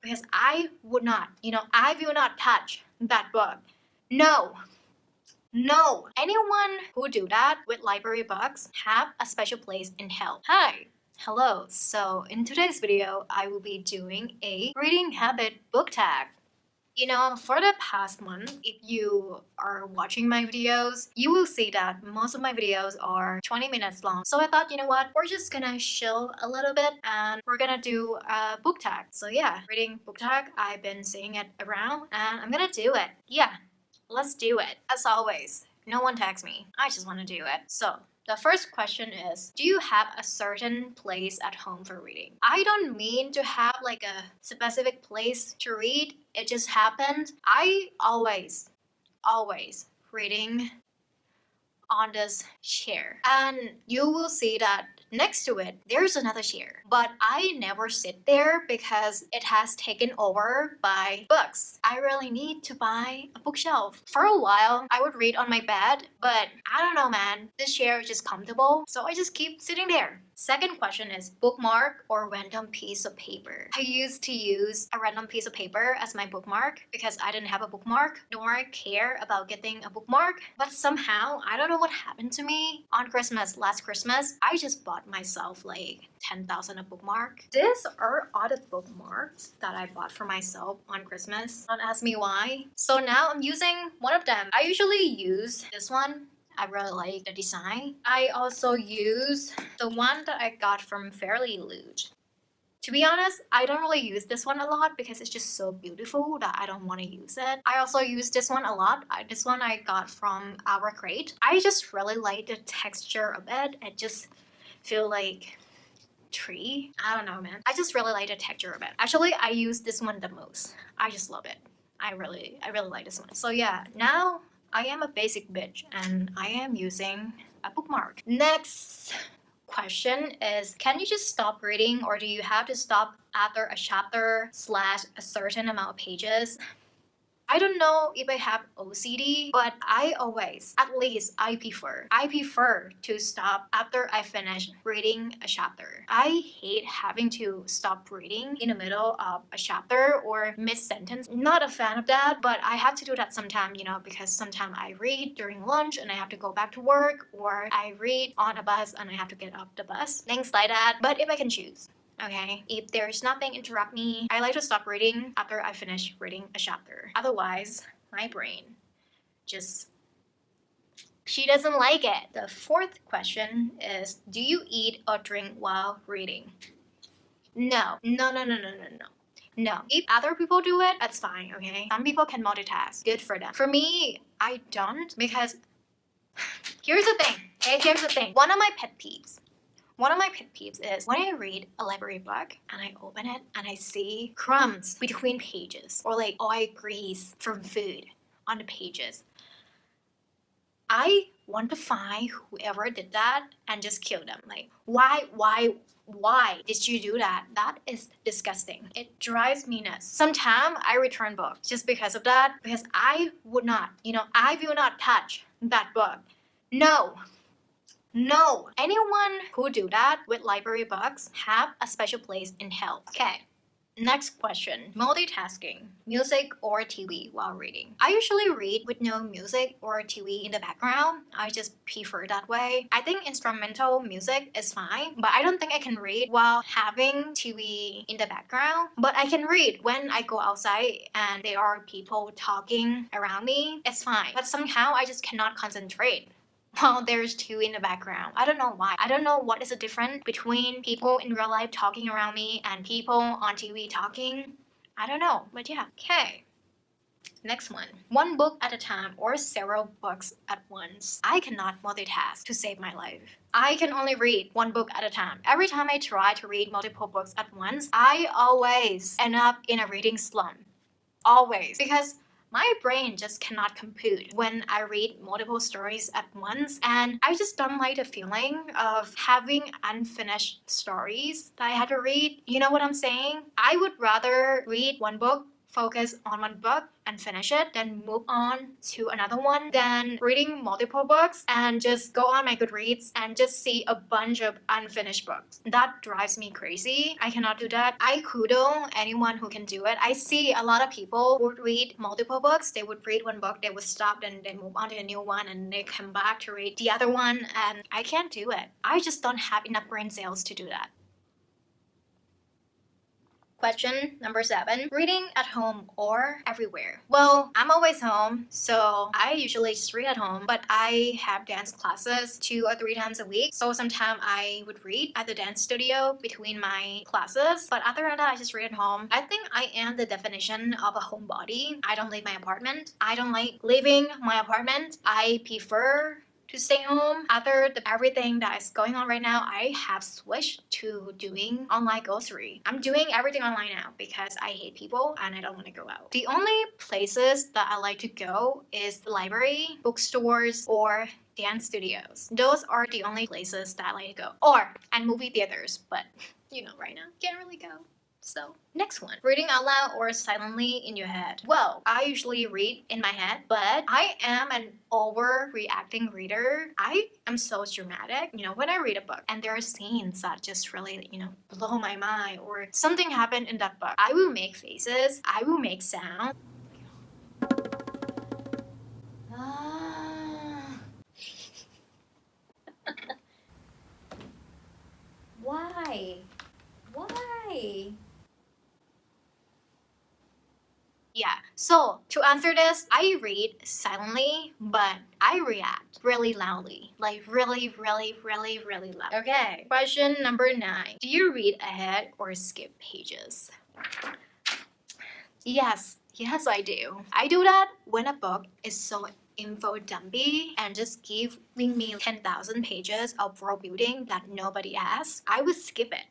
because I will not touch that book. No. Anyone who do that with library books have a special place in hell. Hi. Hello. So in today's video, I will be doing a reading habit book tag. For the past month, if you are watching my videos, you will see that most of my videos are 20 minutes long. So I thought, you know what, we're just gonna chill a little bit and we're gonna do a book tag. So yeah, reading book tag, I've been seeing it around and I'm gonna do it. Yeah, let's do it. As always, no one tags me. I just wanna do it. So the first question is, do you have a certain place at home for reading? I don't mean to have like a specific place to read. It just happened. I always reading on this chair. And you will see that next to it, there's another chair. But I never sit there because it has taken over by books. I really need to buy a bookshelf. For a while, I would read on my bed, but I don't know, man. This chair is just comfortable, so I just keep sitting there. Second question is bookmark or random piece of paper. I used to use a random piece of paper as my bookmark because I didn't have a bookmark, nor care about getting a bookmark. But somehow, I don't know what happened to me. On last Christmas, I just bought myself like 10,000 of bookmark. These are all the bookmarks that I bought for myself on Christmas. Don't ask me why. So now I'm using one of them. I usually use this one. I really like the design. I also use the one that I got from Fairyloot. To be honest, I don't really use this one a lot because it's just so beautiful that I don't want to use it. I also use this one a lot. This one I got from Owlcrate. I just really like the texture of it. It just feel like tree. I don't know, man. I just really like the texture of it. Actually, I use this one the most. I just love it. I really like this one. So yeah, now I am a basic bitch and I am using a bookmark. Next question is, can you just stop reading or do you have to stop after a chapter / a certain amount of pages? I don't know if I have OCD, but I prefer to stop after I finish reading a chapter. I hate having to stop reading in the middle of a chapter or mid-sentence. Not a fan of that, but I have to do that sometime, because sometimes I read during lunch and I have to go back to work, or I read on a bus and I have to get off the bus. Things like that, but if I can choose. Okay, if there's nothing interrupt me, I like to stop reading after I finish reading a chapter. Otherwise, my brain she doesn't like it. The fourth question is, do you eat or drink while reading? No. No. If other people do it, that's fine, okay? Some people can multitask. Good for them. For me, I don't, because here's the thing, okay? Here's the thing. One of my pet peeves is when I read a library book and I open it and I see crumbs between pages or like oil grease from food on the pages. I want to find whoever did that and just kill them. Like, why did you do that? That is disgusting. It drives me nuts. Sometimes I return books just because of that, because I will not touch that book. No, anyone who do that with library books have a special place in hell. Okay, next question. Multitasking, music or TV while reading? I usually read with no music or TV in the background. I just prefer that way. I think instrumental music is fine, but I don't think I can read while having TV in the background. But I can read when I go outside and there are people talking around me. It's fine, but somehow I just cannot concentrate while there's two in the background. I don't know why. I don't know what is the difference between people in real life talking around me and people on TV talking. I don't know, but yeah. Okay. Next one. One book at a time or several books at once. I cannot multitask to save my life. I can only read one book at a time. Every time I try to read multiple books at once, I always end up in a reading slump. Always. Because my brain just cannot compute when I read multiple stories at once, and I just don't like the feeling of having unfinished stories that I had to read. You know what I'm saying? I would rather read one book focus on one book and finish it, then move on to another one, then reading multiple books and just go on my Goodreads and just see a bunch of unfinished books. That drives me crazy. I cannot do that. I kudo anyone who can do it. I see a lot of people would read multiple books. They would read one book, they would stop, then they move on to a new one, and they come back to read the other one, and I can't do it. I just don't have enough brain cells to do that. Question number 7. Reading at home or everywhere? Well, I'm always home, so I usually just read at home, but I have dance classes 2 or 3 times a week, so sometimes I would read at the dance studio between my classes, but other than that, I just read at home. I think I am the definition of a homebody. I don't leave my apartment. I don't like leaving my apartment. I prefer to stay home. After everything that is going on right now, I have switched to doing online grocery. I'm doing everything online now because I hate people and I don't want to go out. The only places that I like to go is the library, bookstores, or dance studios. Those are the only places that I like to go. And movie theaters, but right now, can't really go. So, next one. Reading out loud or silently in your head? Well, I usually read in my head, but I am an overreacting reader. I am so dramatic. When I read a book and there are scenes that just really, blow my mind, or something happened in that book, I will make faces, I will make sound. Why? Why? Yeah, so to answer this, I read silently, but I react really loudly. Like really, really, really, really loud. Okay, question number 9. Do you read ahead or skip pages? Yes, I do. I do that when a book is so info dumpy and just giving me 10,000 pages of world building that nobody asks. I would skip it,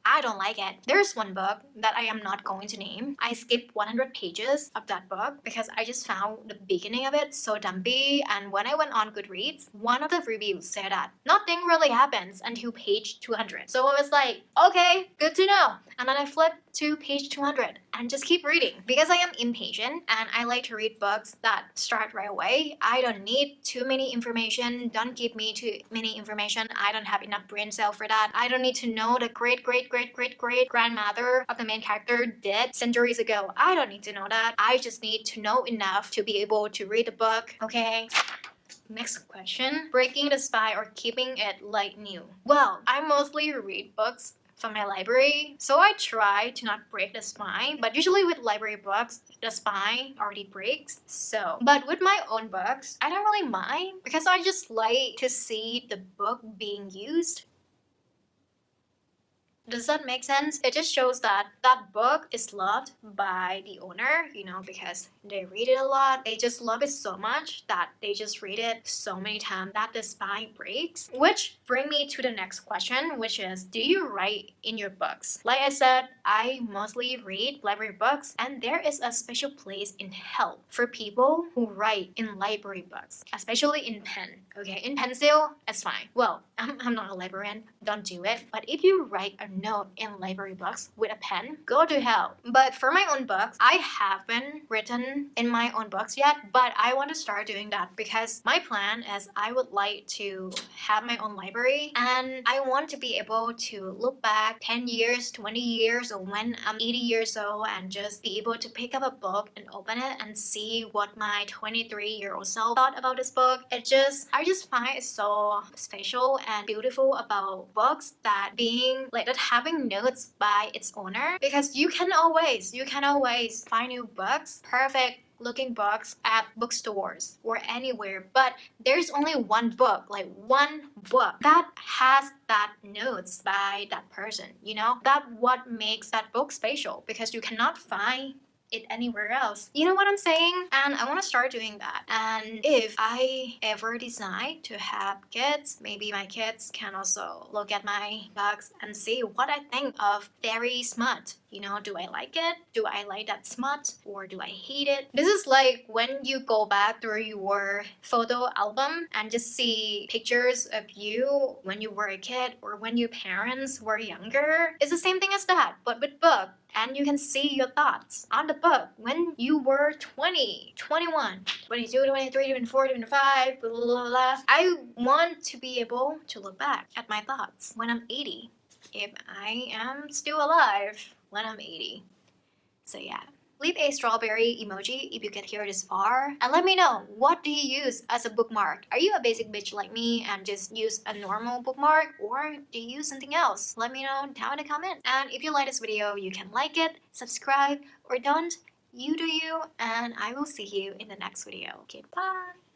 I don't like it. There's one book that I am not going to name. I skipped 100 pages of that book because I just found the beginning of it so dumpy, and when I went on Goodreads, one of the reviews said that nothing really happens until page 200. So I was like, okay, good to know. And then I flipped to page 200 and just keep reading because I am impatient and I like to read books that start right away. I don't need too many information. Don't give me too many information. I don't have enough brain cell for that. I don't need to know the great grandmother of the main character did centuries ago. I don't need to know that. I just need to know enough to be able to read the book, okay? Next question. Breaking the spine or keeping it like new? Well, I mostly read books from my library, so I try to not break the spine, but usually with library books, the spine already breaks. But with my own books, I don't really mind because I just like to see the book being used. Does that make sense? It just shows that that book is loved by the owner, because they read it a lot. They just love it so much that they just read it so many times that the spine breaks. Which bring me to the next question, which is, do you write in your books? Like I said, I mostly read library books, and there is a special place in hell for people who write in library books, especially in pen. Okay, in pencil, it's fine. Well, I'm not a librarian, don't do it. But if you write a note in library books with a pen, go to hell. But for my own books, I haven't written in my own books yet, but I want to start doing that because my plan is I would like to have my own library, and I want to be able to look back 10 years, 20 years, or when I'm 80 years old and just be able to pick up a book and open it and see what my 23-year-old self thought about this book. I just find it so special and beautiful about books that having notes by its owner, because you can always find new books, perfect looking books at bookstores or anywhere, but there's only one book that has that notes by that person, that what makes that book special, because you cannot find it anywhere else. You know what I'm saying? And I want to start doing that. And if I ever decide to have kids, maybe my kids can also look at my books and see what I think of fairy smut. Do I like it? Do I like that smut? Or do I hate it? This is like when you go back through your photo album and just see pictures of you when you were a kid or when your parents were younger. It's the same thing as that, but with book. and you can see your thoughts on the book when you were 20, 21, 22, 23, 24, 25, blah, blah, blah, blah. I want to be able to look back at my thoughts when I'm 80, if I am still alive when I'm 80. So yeah. Leave a strawberry emoji if you get here this far, and let me know, what do you use as a bookmark? Are you a basic bitch like me and just use a normal bookmark, or do you use something else? Let me know down in the comments. And if you like this video, you can like it, subscribe, or don't. You do you, and I will see you in the next video. Okay, bye!